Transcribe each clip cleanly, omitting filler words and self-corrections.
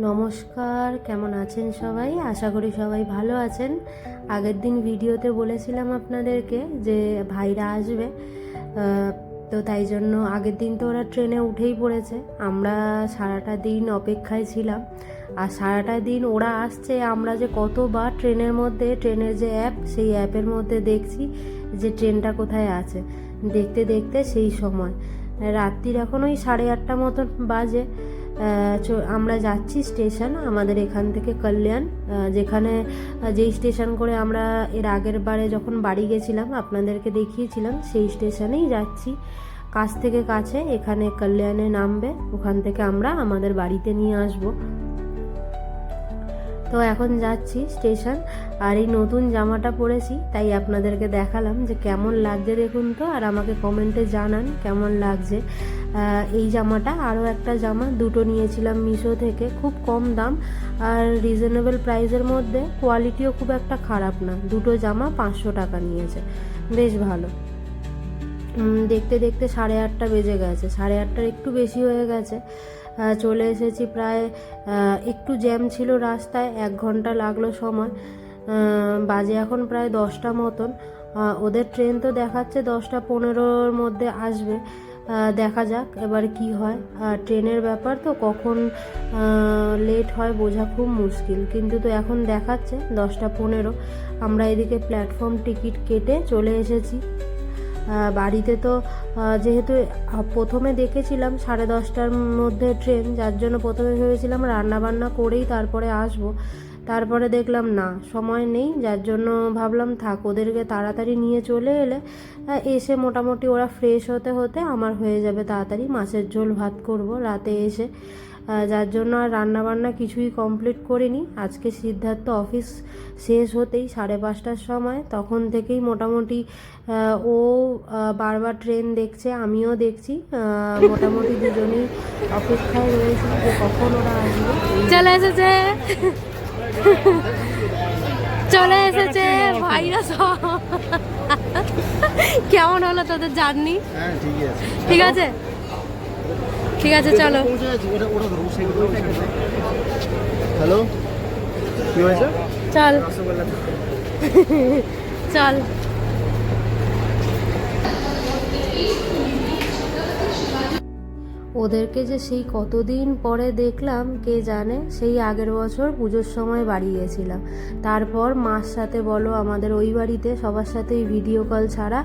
নমস্কার, কেমন আছেন সবাই? আশা করি সবাই ভালো আছেন। আগের দিন ভিডিওতে বলেছিলাম আপনাদেরকে যে ভাইরা আসবে, তো তাই জন্য আগের দিন তো ওরা ট্রেনে উঠেই পড়েছে। আমরা সারাটা দিন অপেক্ষায় ছিলাম, আর সারাটা দিন ওরা আসছে। আমরা যে কতবার ট্রেনের মধ্যে, ট্রেনের যে অ্যাপ, সেই অ্যাপের মধ্যে দেখছি যে ট্রেনটা কোথায় আছে। দেখতে দেখতে সেই সময় রাত্রির এখন ওই 8:30 মতন বাজে। আমরা যাচ্ছি স্টেশন, আমাদের এখান থেকে কল্যাণ, যেই স্টেশন করে আমরা এর আগের বারে যখন বাড়ি গেছিলাম আপনাদেরকে দেখিয়েছিলাম, সেই স্টেশনেই যাচ্ছি। কাছ থেকে কাছে, এখানে কল্যাণে নামবে, ওখান থেকে আমরা আমাদের বাড়িতে নিয়ে আসব। তো এখন যাচ্ছি স্টেশন, আর এই নতুন জামাটা পরেছি, তাই আপনাদেরকে দেখালাম যে কেমন লাগছে দেখুন তো, আর আমাকে কমেন্টে জানান কেমন লাগছে। এই জামাটা, আরও একটা জামা, দুটো নিয়েছিলাম মিশো থেকে, খুব কম দাম আর রিজনেবল প্রাইসের মধ্যে, কোয়ালিটিও খুব একটা খারাপ না। দুটো জামা 500 টাকা নিয়েছে, বেশ ভালো। দেখতে দেখতে 8:30 বেজে গেছে, 8:30 একটু বেশি হয়ে গেছে। চলে এসেছি প্রায়, একটু জ্যাম ছিল রাস্তায়, 1 ঘন্টা লাগলো সময়। বাজে এখন প্রায় 10টা মতন। ওদের ট্রেন তো দেখাচ্ছে 10টা 15-র মধ্যে আসবে। দেখা যাক এবার কি হয়। ট্রেনের ব্যাপার তো, কখন লেট হয় বোঝা খুব মুশকিল, কিন্তু তো এখন দেখাচ্ছে 10টা 15। আমরা এদিকে প্ল্যাটফর্ম টিকিট কেটে চলে এসেছি বাড়িতে। তো যেহেতু প্রথমে দেখেছিলাম 10:30টার মধ্যে ট্রেন, যার জন্য প্রথমে ভেবেছিলাম রান্নাবান্না করেই তারপরে আসব। তারপরে দেখলাম না, সময় নেই, যার জন্য ভাবলাম থাক, ওদেরকে তাড়াতাড়ি নিয়ে চলে এলে এসে মোটামুটি ওরা ফ্রেশ হতে হতে আমার হয়ে যাবে তাড়াতাড়ি। মাছের ঝোল ভাত করব রাতে এসে, যার জন্য আর রান্নাবান্না কিছুই কমপ্লিট করিনি। আজকে সিদ্ধার্থ অফিস শেষ হতেই 5:30টার সময়, তখন থেকেই মোটামুটি ও বারবার ট্রেন দেখছে, আমিও দেখছি। মোটামুটি দুজনেই অপেক্ষায় রয়েছি যে কখন ওরা আসবে। চলে এসেছে, চলে এসেছে ভাইরা সব। কেমন হলো তোদের জার্নি? ঠিক আছে, ঠিক আছে, চলো। হ্যালো, কি হয়েছে? চল চল। ওদেরকে যে সেই কতদিন পরে দেখলাম কে জানে। সেই আগের বছর পুজোর সময় বাড়ি গেছিলাম, তারপর মার সাথে বলো, আমাদের ওই বাড়িতে সবার সাথেই ভিডিও কল ছাড়া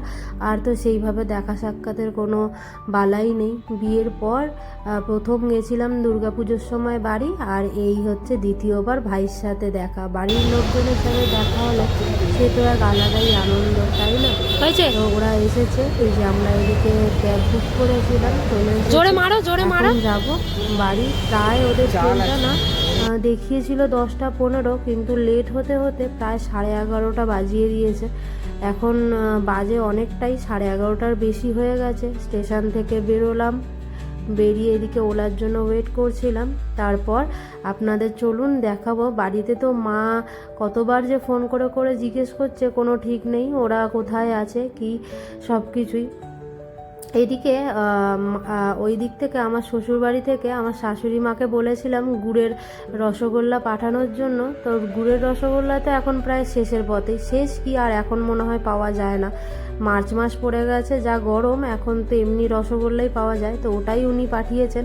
আর তো সেইভাবে দেখা সাক্ষাতের কোনো বালাই নেই। বিয়ের পর প্রথম গেছিলাম দুর্গাপুজোর সময় বাড়ি, আর এই হচ্ছে দ্বিতীয়বার ভাইয়ের সাথে দেখা। বাড়ির লোকজনের সাথে দেখা হলে সে তো এক আলাদাই আনন্দ, তাই না? হয়েছে তো ওরা এসেছে, এই যে আমরা এদিকে ক্যাব বুক করেছিলাম, জোরে মারো জোরে মারো, যাবো বাড়ি। প্রায় ওদের ট্রেনটা না দেখিয়েছিল 10টা 15, কিন্তু লেট হতে হতে প্রায় 11:30টা বাজিয়ে দিয়েছে। এখন বাজে অনেকটাই, 11:30টার বেশি হয়ে গেছে। স্টেশন থেকে বেরোলাম, বেরিয়ে এদিকে ওলার জন্য ওয়েট করছিলাম। তারপর আপনাদের চলুন দেখাবো। বাড়িতে তো মা কতবার যে ফোন করে করে জিজ্ঞেস করছে, কোনো ঠিক নেই ওরা কোথায় আছে কি, সব কিছুই। এদিকে ওই দিক থেকে, আমার শ্বশুরবাড়ি থেকে আমার শাশুড়ি মাকে বলেছিলাম গুড়ের রসগোল্লা পাঠানোর জন্য। তো গুড়ের রসগোল্লা তো এখন প্রায় শেষের পথে, শেষ কি আর এখন মনে হয় পাওয়া যায় না। মার্চ মাস পড়ে গেছে, যা গরম, এখন তো এমনি রসগোল্লাই পাওয়া যায়। তো ওটাই উনি পাঠিয়েছেন,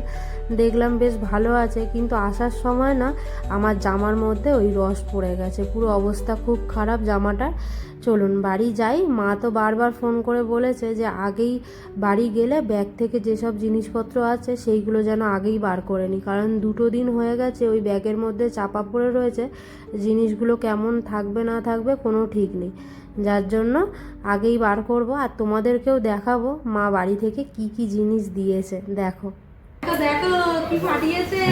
দেখলাম বেশ ভালো আছে। কিন্তু আসার সময় না আমার জামার মধ্যে ওই রস পড়ে গেছে, পুরো অবস্থা খুব খারাপ জামাটার। চলুন বাড়ি যাই। মা তো বারবার ফোন করে বলেছে যে আগেই বাড়ি গেলে ব্যাগ থেকে যেসব জিনিসপত্র আছে সেইগুলো যেন আগেই বার করে নিই, কারণ 2 দিন হয়ে গেছে ওই ব্যাগের মধ্যে চাপা পড়ে রয়েছে। জিনিসগুলো কেমন থাকবে না থাকবে কোনো ঠিক নেই, যার জন্য আগেই বার করব। আর তোমাদেরকেও দেখাবো মা বাড়ি থেকে কি কি জিনিস দিয়েছে। দেখো দেখো কি পাঠিয়েছে।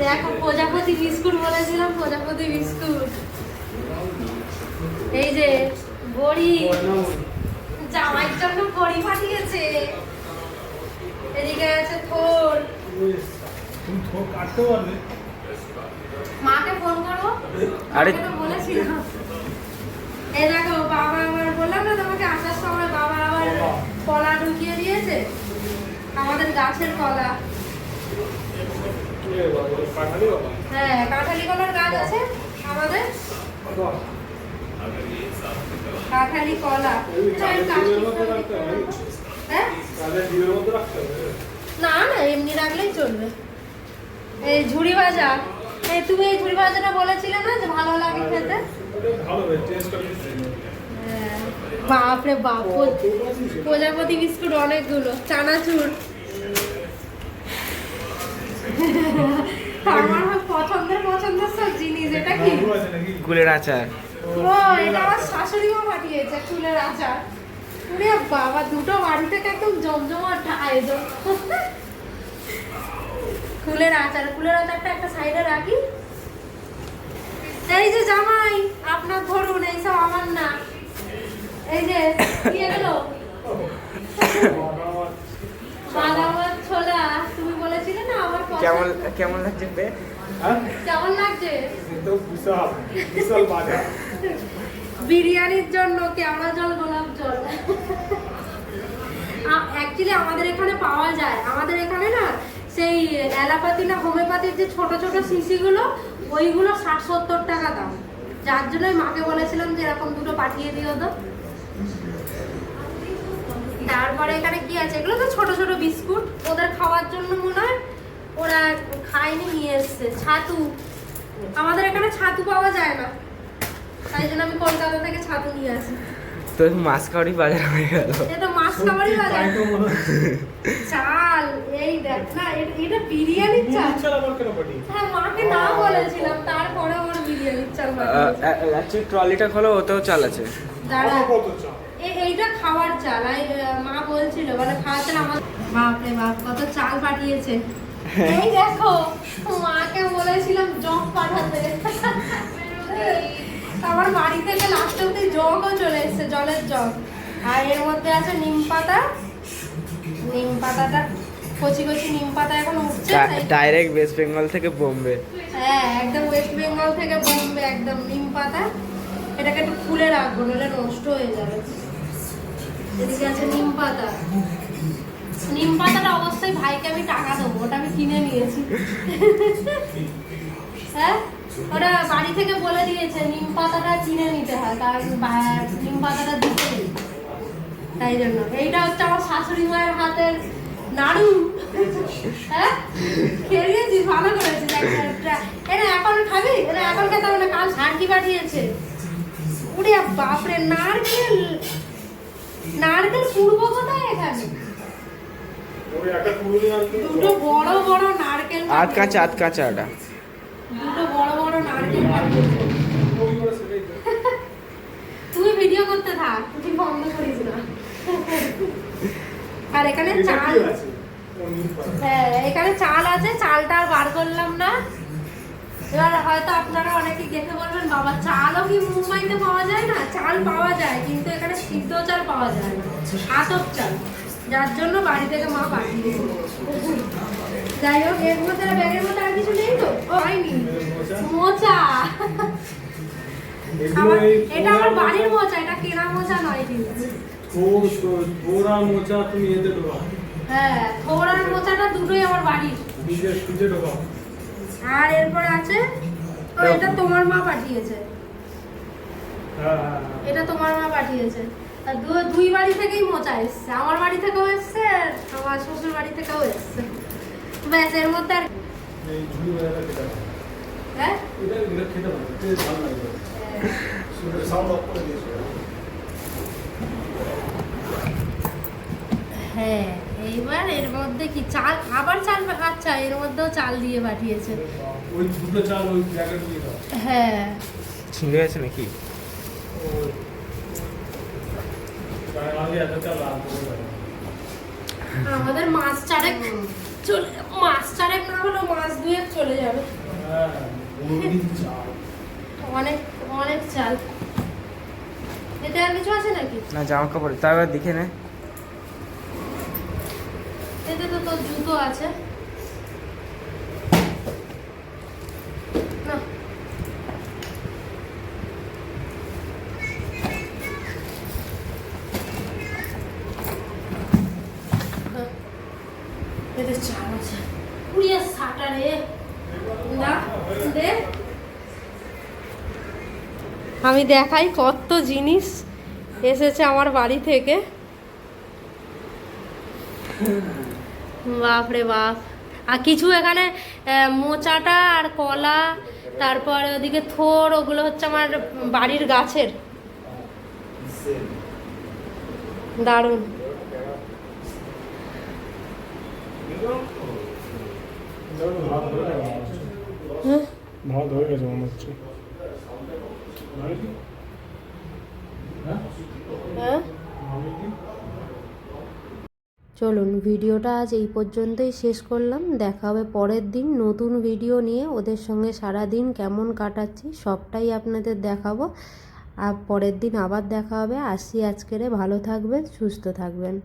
দেখো প্রজাপতি বিস্কুট বলেছিলাম, প্রজাপতি বিস্কুট। এই যে বড়ি, জামাইয়ের জন্য বড়ি পাঠিয়েছে। এদিকে আছে থোর। তুমি থোর কাটতে পারবে? মাকে ফোন করো, আরে তো বলেছিলাম। এই দেখো বাবা, আবার বললাম না তোমাকে আসার সময় বাবা আবার ঢুকিয়ে দিয়েছে, আমাদের গাছের কলা। হ্যাঁ, কাঁঠালি কলার গাছ আছে আমাদের, কাঁঠালি কলা। হ্যাঁ, না না, এমনি রাখলেই চলবে। এই ঝুড়ি ভাজা, এই তুমি এই ঝুড়ি ভাজাটা বলেছিলে না যে ভালো লাগে খেতে? হ্যাঁ, বাপরে বাপ, প্রজাপতি বিস্কুট অনেকগুলো, চানাচুর। আমার পছন্দের সব জিনিস। এটা কি? কুলের আচার। ও, এটা আমার শাশুড়ি মা পাঠিয়েছে, কুলের আচার। ওরে বাবা, দুটো বাড়ি থেকে একদম জমজমাট আয়োজন। কুলের আচারটা একটা সাইডে রাখি। এই যে জামাই, আপনার ধরুন, এইসব আমার না। এই যে দিয়ে গেল বাদামার ছোলা, তুমি বলেছিলে না আমার কেমন লাগছে বে? কেমন লাগছে? বিরিয়ানির জন্য কেওড়া জল, গোলাপ জল। অ্যাকচুয়ালি আমাদের এখানে পাওয়া যায়, আমাদের এখানে না সেই অ্যালোপ্যাথি না হোমিওপ্যাথির যে ছোট ছোট শিশিগুলো, ওইগুলো 60-70 টাকা দাম। যার জন্য মাকে বলেছিলাম যে এরকম দুটো পাঠিয়ে দিও তো। তারপরে এখানে কি আছে, এগুলো তো ছোট ছোট বিস্কুট, ওদের খাওয়ার জন্য মনে হয়, ওরা খায়নি, নিয়ে এসছে। ছাতু, আমাদের এখানে ছাতু পাওয়া যায় না, তাই জন্য আমি কলকাতা থেকে ছাতু নিয়ে আসি। তো মাসকাবাড়ি বাজার হয়ে গেল। এটা মাসকাবাড়ি বাজার। চাল, এই দেখ না, এটা বিরিয়ানির চাল। হ্যাঁ, মাকে না বলেছিলাম, তারপরে ওর বিরিয়ানির চাল আচ্ছা, ট্রলিটা খোলো, ওতেও চাল আছে। দাঁড়া, এইটা খাওয়ার চাল। মা বলছিল, মানে খাওয়ার চাল। আমার বাপরে বাপ, কত চাল পাঠিয়েছে। এই দেখো, মাকে বলেছিলাম জগ পাঠাতে, আমার বাড়ি থেকে লাস্ট অব্দি জগও চলে এসেছে, জলের জগ। আর এর মধ্যে আছে নিম পাতা, নিম পাতাটা কচি কচি নিম পাতা এখন উঠছে। ডাইরেক্ট ওয়েস্ট বেঙ্গল থেকে বোম্বে। হ্যাঁ, একদম ওয়েস্ট বেঙ্গল থেকে বোম্বে, একদম নিম পাতা। এটাকে একটু খুলে রাখবো, নাহলে নষ্ট হয়ে যাবে। এদিকে আছে নিম পাতা। নিম পাতাটা অবশ্যই ভাইকে আমি টাকা দেবো, ওটা আমি কিনে নিয়েছি। হ্যাঁ, ওরা বাড়ি থেকে বলে দিয়েছে নিম পাতাটা কিনে নিতে হয়, কারণ নিম পাতাটা দিতে নেই, তাই জন্য। এইটা হচ্ছে আমার শাশুড়ি মায়ের হাতের নাড়ু। হ্যাঁ, খেয়েছিস, ভালো করেছিস। এটা এখন খাবি? এটা এখন খেতে হবে না, কাল সার্কি পাঠিয়েছে। উড়ে বাপরে, নারকেল পূর্ব কোথায় এখানে? দুটো বড় বড় নারকেল, আধ কাঁচা ওটা। দুটো বড় বড় নারকেল পাঠিয়েছে। তুই ভিডিও করতে থাক, তুই বন্ধ করিস না। আর এখানে চাল, হ্যাঁ এখানে চাল আছে, চালটা আর বার করলাম না। এবার হয়তো আপনারা অনেকেই দেখে বলবেন, বাবা চালও কি মুম্বাইতে পাওয়া যায় না? চাল পাওয়া যায়, কিন্তু এখানে সিদ্ধ চাল পাওয়া যায় না, আতপ চাল, যার জন্য বাড়ি থেকে মা পাঠিয়ে। যাই হোক, এর মধ্যে ব্যাগের মধ্যে আর কিছু নেই তো? ও হয়নি, মোচা। এটা আমার বাড়ির মোচা, এটা কেনা মোচা নয় কিন্তু। হ্যাঁ, থোড়ার মোচাটা দুটোই আমার বাড়ির। আর এরপর আছে, এটা তোমার মা পাঠিয়েছে, এটা তোমার মা পাঠিয়েছে। আর দুই বাড়ি থেকেই মোচা এসছে, আমার বাড়ি থেকেও এসছে, আমার শ্বশুর বাড়ি থেকেও এসছে। ব্যাস, এর মধ্যে আর হ্যাঁ, হ্যাঁ, এইবার এর মধ্যে কি চাল, আবার চাল। আচ্ছা, এর মধ্যেও চাল দিয়ে পাঠিয়েছে। হ্যাঁ, ছিঁড়ে গেছে নাকি? আমাদের মাস চারেক না হলেও মাস 2 চলে যাবে। অনেক অনেক চাল। এতে আর কিছু আছে নাকি? না, জামা কাপড় তাও দেখে নে। এতে তো তোর জুতো আছে না? এতে চাল আছে পুড়িয়ে সাটা রে না দে আমি দেখাই কত জিনিস এসেছে আমার বাড়ি থেকে। বাপরে বাপ। আর কিছু এখানে মোচাটা আর কলা, তারপরে ওদিকে থোর, ওগুলো হচ্ছে আমার বাড়ির গাছের। দারুণ। ভাত হয়ে গেছে মনে হচ্ছে। হ্যাঁ চলুন ভিডিওটা আজ এই পর্যন্তই শেষ করলাম। দেখা হবে পরের দিন নতুন ভিডিও নিয়ে। ওদের সঙ্গে সারা দিন কেমন কাটাচ্ছি সবটাই আপনাদের দেখাবো। আর পরের দিন আবার দেখা হবে। আসি আজকেরে, ভালো থাকবেন, সুস্থ থাকবেন।